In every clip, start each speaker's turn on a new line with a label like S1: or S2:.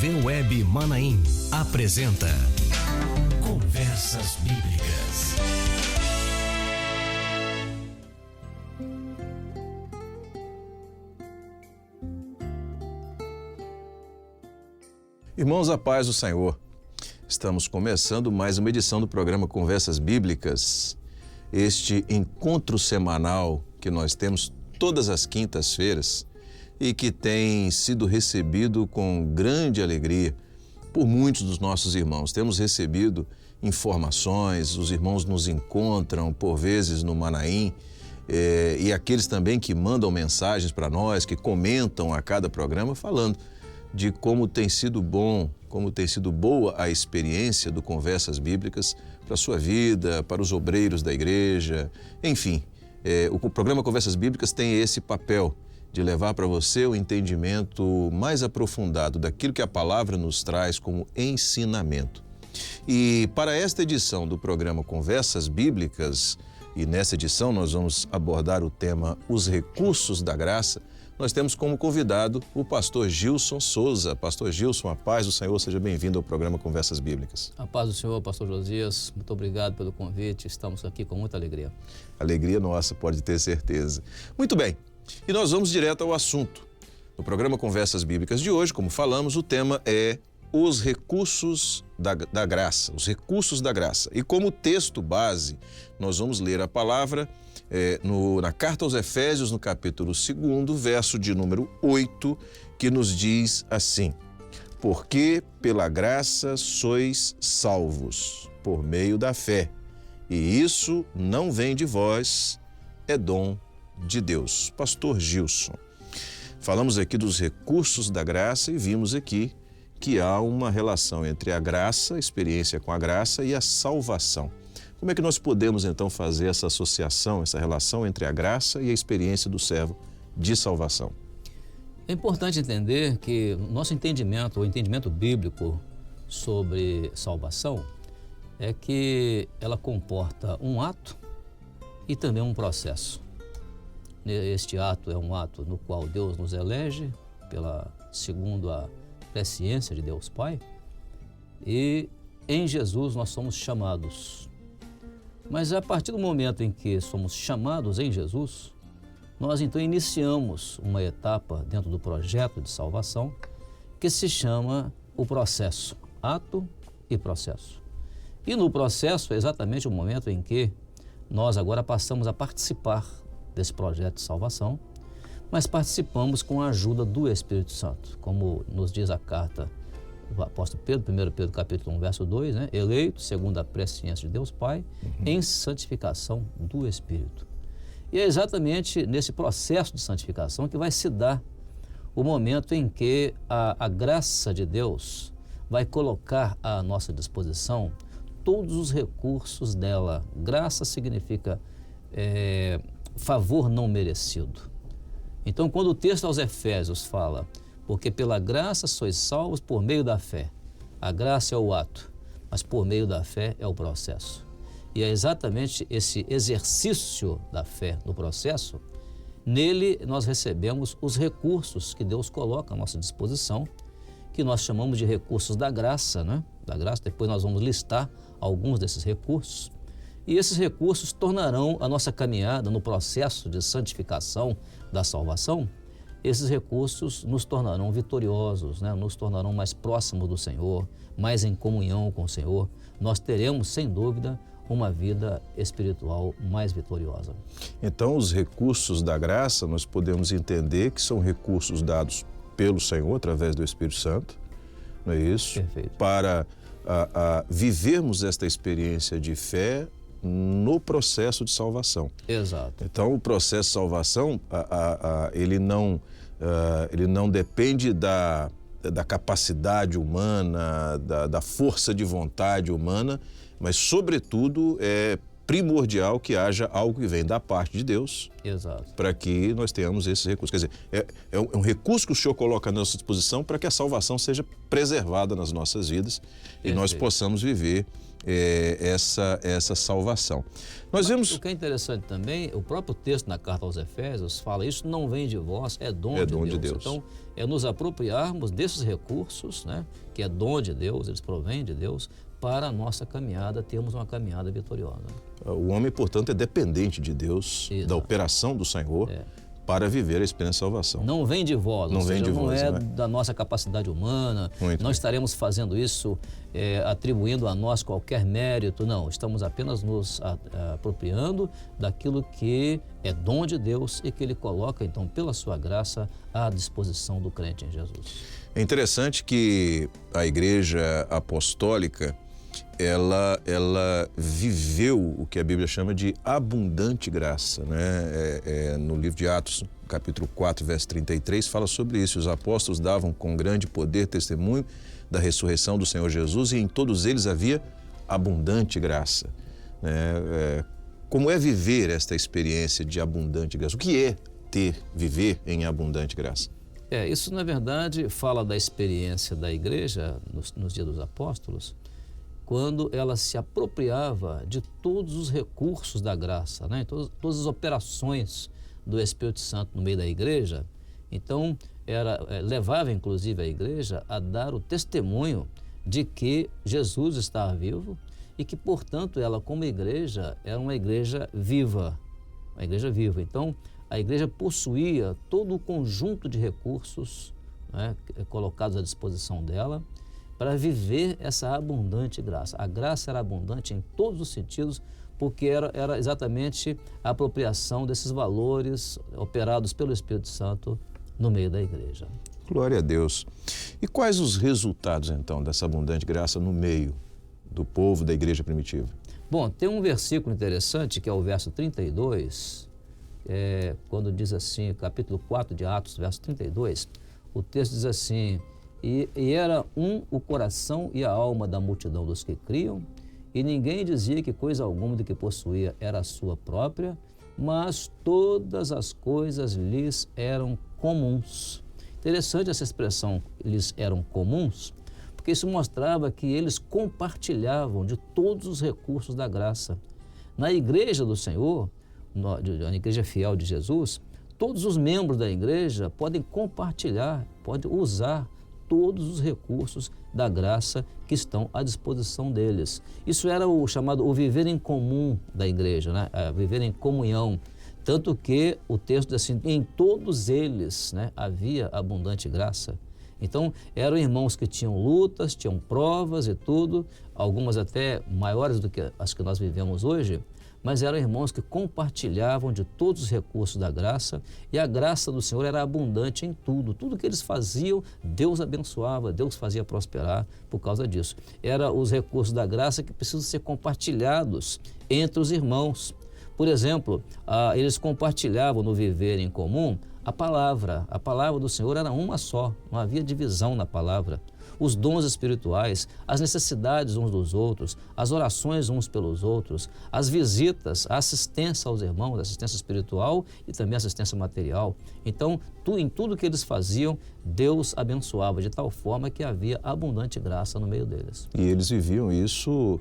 S1: TV Web Manaim apresenta Conversas Bíblicas.
S2: Irmãos, a paz do Senhor. Estamos começando mais uma edição do programa Conversas Bíblicas. Este encontro semanal que nós temos todas as quintas-feiras e que tem sido recebido com grande alegria por muitos dos nossos irmãos. Temos recebido informações, os irmãos nos encontram por vezes no Manaim, e aqueles também que mandam mensagens para nós, que comentam a cada programa falando de como tem sido bom, como tem sido boa a experiência do Conversas Bíblicas para a sua vida, para os obreiros da igreja, enfim. O programa Conversas Bíblicas tem esse papel de levar para você o entendimento mais aprofundado daquilo que a palavra nos traz como ensinamento. E para esta edição do programa Conversas Bíblicas, e nessa edição nós vamos abordar o tema Os Recursos da Graça, nós temos como convidado o pastor Gilson Souza. Pastor Gilson, a paz do Senhor, seja bem-vindo ao programa Conversas Bíblicas.
S3: A paz do Senhor, pastor Josias, muito obrigado pelo convite, estamos aqui com muita alegria. Alegria
S2: nossa, pode ter certeza. Muito bem, e nós vamos direto ao assunto. No programa Conversas Bíblicas de hoje, como falamos, o tema é os recursos da graça, os recursos da graça. E como texto base, nós vamos ler a palavra na carta aos Efésios, no capítulo 2, verso de número 8, que nos diz assim: porque pela graça sois salvos, por meio da fé, e isso não vem de vós, é dom de Deus. Pastor Gilson, falamos aqui dos recursos da graça e vimos aqui que há uma relação entre a graça, a experiência com a graça e a salvação. Como é que nós podemos então fazer essa associação, essa relação entre a graça e a experiência do servo de salvação?
S3: É importante entender que o nosso entendimento, o entendimento bíblico sobre salvação, é que ela comporta um ato e também um processo. Este ato é um ato no qual Deus nos elege segundo a presciência de Deus Pai, e em Jesus nós somos chamados. Mas a partir do momento em que somos chamados em Jesus, nós então iniciamos uma etapa dentro do projeto de salvação que se chama o processo, ato e processo. E no processo é exatamente o momento em que nós agora passamos a participar desse projeto de salvação, mas participamos com a ajuda do Espírito Santo, como nos diz a carta do apóstolo Pedro, 1 Pedro capítulo 1, verso 2, né? Eleito segundo a presciência de Deus Pai, em santificação do Espírito. E é exatamente nesse processo de santificação que vai se dar o momento em que a graça de Deus vai colocar à nossa disposição todos os recursos dela. Graça significa favor não merecido. Então, quando o texto aos Efésios fala, porque pela graça sois salvos por meio da fé, a graça é o ato, mas por meio da fé é o processo. E é exatamente esse exercício da fé no processo, nele nós recebemos os recursos que Deus coloca à nossa disposição, que nós chamamos de recursos da graça, né? Da graça, depois nós vamos listar alguns desses recursos. E esses recursos tornarão a nossa caminhada no processo de santificação da salvação, esses recursos nos tornarão vitoriosos, né? Nos tornarão mais próximos do Senhor, mais em comunhão com o Senhor. Nós teremos, sem dúvida, uma vida espiritual mais vitoriosa.
S2: Então, os recursos da graça, nós podemos entender que são recursos dados pelo Senhor, através do Espírito Santo, não é isso?
S3: Perfeito.
S2: Para vivermos esta experiência de fé no processo de salvação.
S3: Exato.
S2: Então, o processo de salvação, ele não depende da capacidade humana, da força de vontade humana, mas, sobretudo, é primordial que haja algo que vem da parte de Deus.
S3: Exato. Para
S2: que nós tenhamos esses recursos. Quer dizer, é um recurso que o Senhor coloca à nossa disposição para que a salvação seja preservada nas nossas vidas. Perfeito. E nós possamos viver essa salvação. Nós vemos...
S3: O que é interessante também, o próprio texto na carta aos Efésios fala, isso não vem de vós, é dom de Deus. Então, é nos apropriarmos desses recursos, né, que é dom de Deus, eles provêm de Deus, para a nossa caminhada, termos uma caminhada vitoriosa.
S2: O homem, portanto, é dependente de Deus,
S3: Exato.
S2: Da operação do Senhor, para viver a experiência de salvação.
S3: Não vem de vós,
S2: não vem de
S3: não
S2: vós,
S3: é
S2: né?
S3: da nossa capacidade humana,
S2: Muito
S3: não
S2: bem.
S3: estaremos fazendo isso atribuindo a nós qualquer mérito, não. Estamos apenas nos apropriando daquilo que é dom de Deus e que Ele coloca, então, pela sua graça, à disposição do crente em Jesus.
S2: É interessante que a Igreja Apostólica, ela viveu o que a Bíblia chama de abundante graça, né? No livro de Atos, capítulo 4, verso 33, fala sobre isso. Os apóstolos davam com grande poder testemunho da ressurreição do Senhor Jesus e em todos eles havia abundante graça, né? Como é viver esta experiência de abundante graça? O que é viver em abundante graça?
S3: Isso, na verdade, fala da experiência da igreja nos dias dos apóstolos, quando ela se apropriava de todos os recursos da graça, né? Todas as operações do Espírito Santo no meio da igreja. Então, levava inclusive a igreja a dar o testemunho de que Jesus estava vivo e que, portanto, ela como igreja era uma igreja viva. Uma igreja viva. Então, a igreja possuía todo o conjunto de recursos, né, colocados à disposição dela, para viver essa abundante graça. A graça era abundante em todos os sentidos, porque era exatamente a apropriação desses valores operados pelo Espírito Santo no meio da igreja.
S2: Glória a Deus. E quais os resultados, então, dessa abundante graça no meio do povo da igreja primitiva?
S3: Bom, tem um versículo interessante, que é o verso 32, quando diz assim, capítulo 4 de Atos, verso 32, o texto diz assim: E era o coração e a alma da multidão dos que criam, e ninguém dizia que coisa alguma do que possuía era sua própria, mas todas as coisas lhes eram comuns. Interessante essa expressão, lhes eram comuns, porque isso mostrava que eles compartilhavam de todos os recursos da graça. Na igreja do Senhor, na igreja fiel de Jesus, todos os membros da igreja podem compartilhar, podem usar todos os recursos da graça que estão à disposição deles. Isso era o chamado o viver em comum da igreja, né? Viver em comunhão. Tanto que o texto diz assim, em todos eles, né, havia abundante graça. Então, eram irmãos que tinham lutas, tinham provas e tudo, algumas até maiores do que as que nós vivemos hoje, mas eram irmãos que compartilhavam de todos os recursos da graça, e a graça do Senhor era abundante em tudo. Tudo que eles faziam, Deus abençoava, Deus fazia prosperar por causa disso. Eram os recursos da graça que precisam ser compartilhados entre os irmãos. Por exemplo, eles compartilhavam no viver em comum a palavra do Senhor era uma só, não havia divisão na palavra. Os dons espirituais, as necessidades uns dos outros, as orações uns pelos outros, as visitas, a assistência aos irmãos, assistência espiritual e também assistência material. Então, em tudo que eles faziam, Deus abençoava de tal forma que havia abundante graça no meio deles.
S2: E eles viviam isso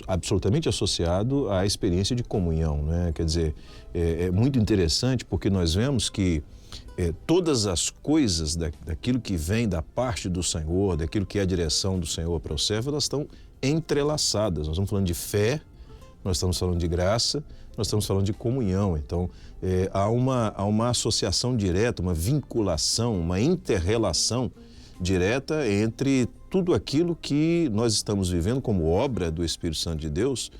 S2: absolutamente associado à experiência de comunhão, né? Quer dizer, é muito interessante porque nós vemos que todas as coisas daquilo que vem da parte do Senhor, daquilo que é a direção do Senhor para o servo, elas estão entrelaçadas. Nós estamos falando de fé, nós estamos falando de graça, nós estamos falando de comunhão. Então, há uma associação direta, uma vinculação, uma inter-relação direta entre tudo aquilo que nós estamos vivendo como obra do Espírito Santo de Deus,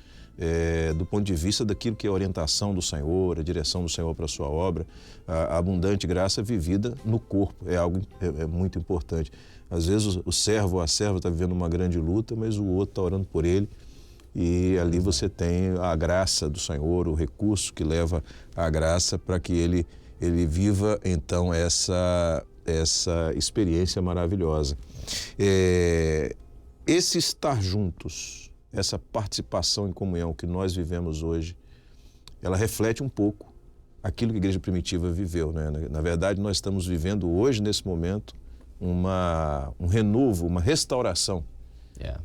S2: do ponto de vista daquilo que é a orientação do Senhor, a direção do Senhor para a sua obra, a abundante graça vivida no corpo, é algo muito importante. Às vezes o servo ou a serva está vivendo uma grande luta, mas o outro está orando por ele, e ali você tem a graça do Senhor, o recurso que leva a graça para que ele viva então essa experiência maravilhosa. Esse estar juntos, essa participação em comunhão que nós vivemos hoje, ela reflete um pouco aquilo que a igreja primitiva viveu, né? Na verdade, nós estamos vivendo hoje, nesse momento, um renovo, uma restauração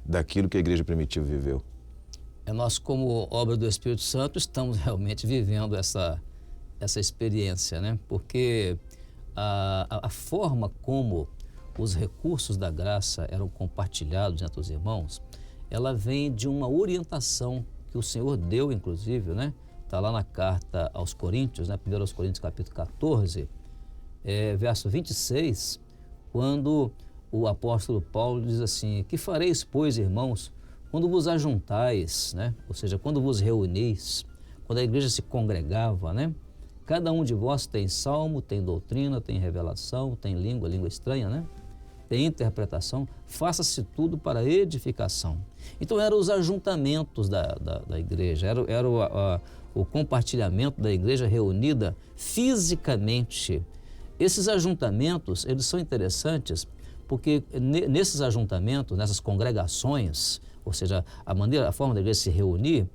S2: daquilo que a igreja primitiva viveu.
S3: Nós, como obra do Espírito Santo, estamos realmente vivendo essa experiência, né? Porque a forma como os recursos da graça eram compartilhados entre os irmãos, ela vem de uma orientação que o Senhor deu, inclusive, né? Está lá na carta aos Coríntios, né? 1 aos Coríntios, capítulo 14, verso 26, quando o apóstolo Paulo diz assim: que fareis, pois, irmãos, quando vos ajuntais, né? Ou seja, quando vos reunis, quando a igreja se congregava, né? Cada um de vós tem salmo, tem doutrina, tem revelação, tem língua estranha, né? Tem interpretação, faça-se tudo para edificação. Então eram os ajuntamentos da igreja, era o compartilhamento da igreja reunida fisicamente. Esses ajuntamentos, eles são interessantes porque nesses ajuntamentos, nessas congregações, ou seja, a forma da igreja se reunir,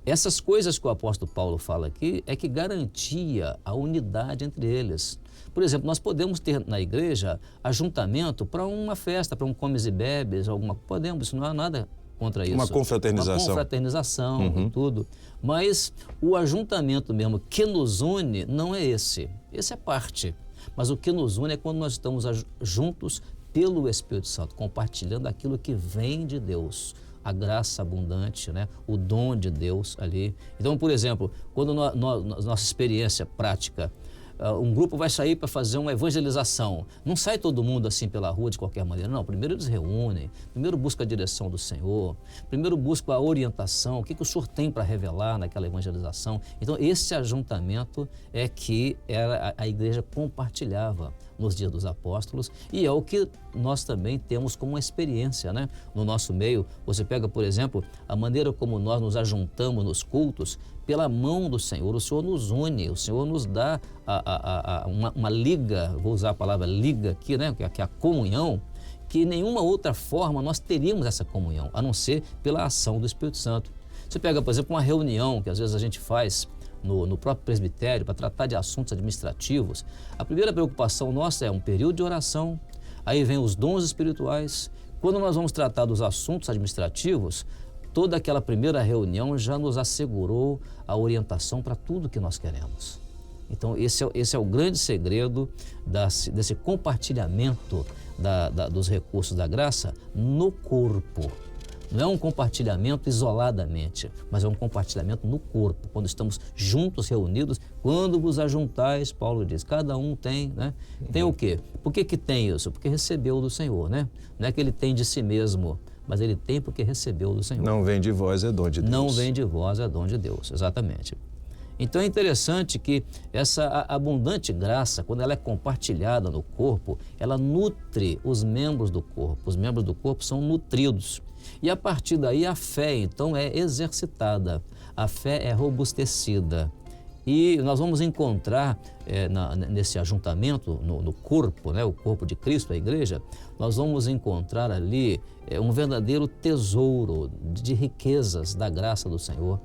S3: essas coisas que o apóstolo Paulo fala aqui é que garantia a unidade entre eles. Por exemplo, nós podemos ter na igreja ajuntamento para uma festa, para um comes e bebes, podemos, não há nada contra isso.
S2: Uma confraternização.
S3: Uma confraternização e tudo. Mas o ajuntamento mesmo que nos une não é esse. Esse é parte. Mas o que nos une é quando nós estamos juntos pelo Espírito Santo, compartilhando aquilo que vem de Deus, a graça abundante, né? O dom de Deus ali. Então, por exemplo, quando nossa experiência prática, um grupo vai sair para fazer uma evangelização, não sai todo mundo assim pela rua de qualquer maneira, não. Primeiro eles reúnem, primeiro busca a direção do Senhor, primeiro busca a orientação, o que o Senhor tem para revelar naquela evangelização. Então, esse ajuntamento é que a igreja compartilhava nos dias dos apóstolos, e é o que nós também temos como uma experiência, né? No nosso meio. Você pega, por exemplo, a maneira como nós nos ajuntamos nos cultos, pela mão do Senhor. O Senhor nos une, o Senhor nos dá uma liga, vou usar a palavra liga aqui, né? Que é a comunhão, que nenhuma outra forma nós teríamos essa comunhão, a não ser pela ação do Espírito Santo. Você pega, por exemplo, uma reunião que às vezes a gente faz no próprio presbitério para tratar de assuntos administrativos. A primeira preocupação nossa é um período de oração, aí vem os dons espirituais. Quando nós vamos tratar dos assuntos administrativos, toda aquela primeira reunião já nos assegurou a orientação para tudo que nós queremos. Então esse é o grande segredo desse compartilhamento dos recursos da graça no corpo. Não é um compartilhamento isoladamente, mas é um compartilhamento no corpo, quando estamos juntos, reunidos. Quando vos ajuntais, Paulo diz, cada um tem, né? Tem o quê? Por que tem isso? Porque recebeu do Senhor, né? Não é que ele tem de si mesmo, mas ele tem porque recebeu do Senhor.
S2: Não vem de vós, é dom de Deus.
S3: Não vem de vós, é dom de Deus, exatamente. Então é interessante que essa abundante graça, quando ela é compartilhada no corpo, ela nutre os membros do corpo. Os membros do corpo são nutridos. E a partir daí a fé, então, é exercitada, a fé é robustecida. E nós vamos encontrar nesse ajuntamento, no corpo, né, o corpo de Cristo, a igreja, nós vamos encontrar ali um verdadeiro tesouro de riquezas da graça do Senhor,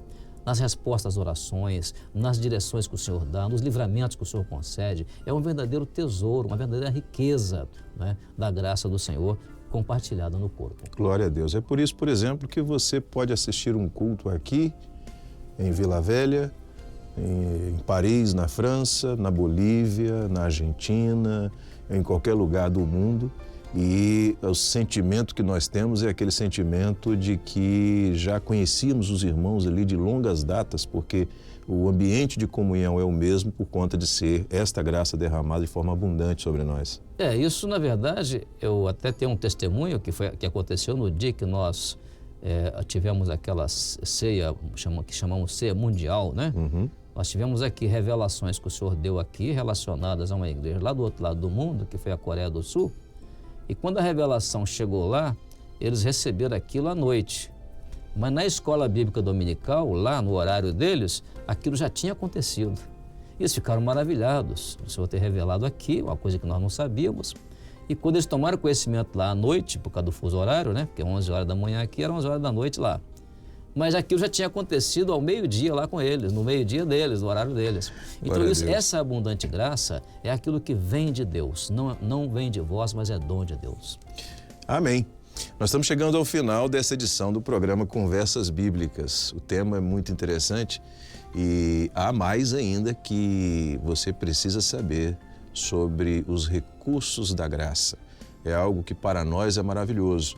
S3: nas respostas às orações, nas direções que o Senhor dá, nos livramentos que o Senhor concede. É um verdadeiro tesouro, uma verdadeira riqueza, né, da graça do Senhor, compartilhada no corpo.
S2: Glória a Deus. É por isso, por exemplo, que você pode assistir um culto aqui, em Vila Velha, em Paris, na França, na Bolívia, na Argentina, em qualquer lugar do mundo. E o sentimento que nós temos é aquele sentimento de que já conhecíamos os irmãos ali de longas datas, porque o ambiente de comunhão é o mesmo por conta de ser esta graça derramada de forma abundante sobre nós.
S3: Isso, na verdade, eu até tenho um testemunho que aconteceu no dia que nós tivemos aquela ceia, que chamamos ceia mundial, né?
S2: Uhum.
S3: Nós tivemos aqui revelações que o Senhor deu aqui relacionadas a uma igreja lá do outro lado do mundo, que foi a Coreia do Sul. E quando a revelação chegou lá, eles receberam aquilo à noite. Mas na escola bíblica dominical, lá no horário deles, aquilo já tinha acontecido. E eles ficaram maravilhados. O Senhor ter revelado aqui, uma coisa que nós não sabíamos. E quando eles tomaram conhecimento lá à noite, por causa do fuso horário, né? Porque 11 horas da manhã aqui, eram 11 horas da noite lá. Mas aquilo já tinha acontecido ao meio-dia lá com eles, no meio-dia deles, no horário deles. Então essa abundante graça é aquilo que vem de Deus. Não vem de vós, mas é dom de Deus.
S2: Amém. Nós estamos chegando ao final dessa edição do programa Conversas Bíblicas. O tema é muito interessante e há mais ainda que você precisa saber sobre os recursos da graça. É algo que para nós é maravilhoso,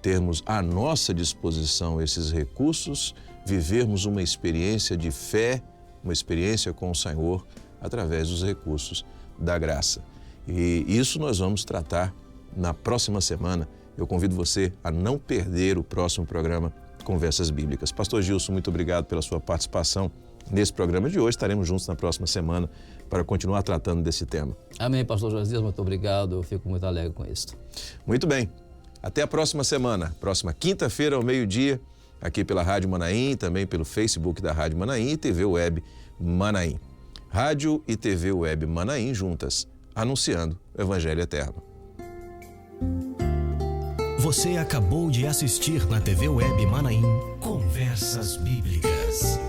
S2: termos à nossa disposição esses recursos, vivermos uma experiência de fé, uma experiência com o Senhor através dos recursos da graça. E isso nós vamos tratar na próxima semana. Eu convido você a não perder o próximo programa Conversas Bíblicas. Pastor Gilson, muito obrigado pela sua participação nesse programa de hoje. Estaremos juntos na próxima semana para continuar tratando desse tema.
S3: Amém, pastor Josias, muito obrigado. Eu fico muito alegre com isso.
S2: Muito bem. Até a próxima semana, próxima quinta-feira ao meio-dia, aqui pela Rádio Manaim, também pelo Facebook da Rádio Manaim e TV Web Manaim. Rádio e TV Web Manaim juntas, anunciando o Evangelho Eterno.
S1: Você acabou de assistir na TV Web Manaim Conversas Bíblicas.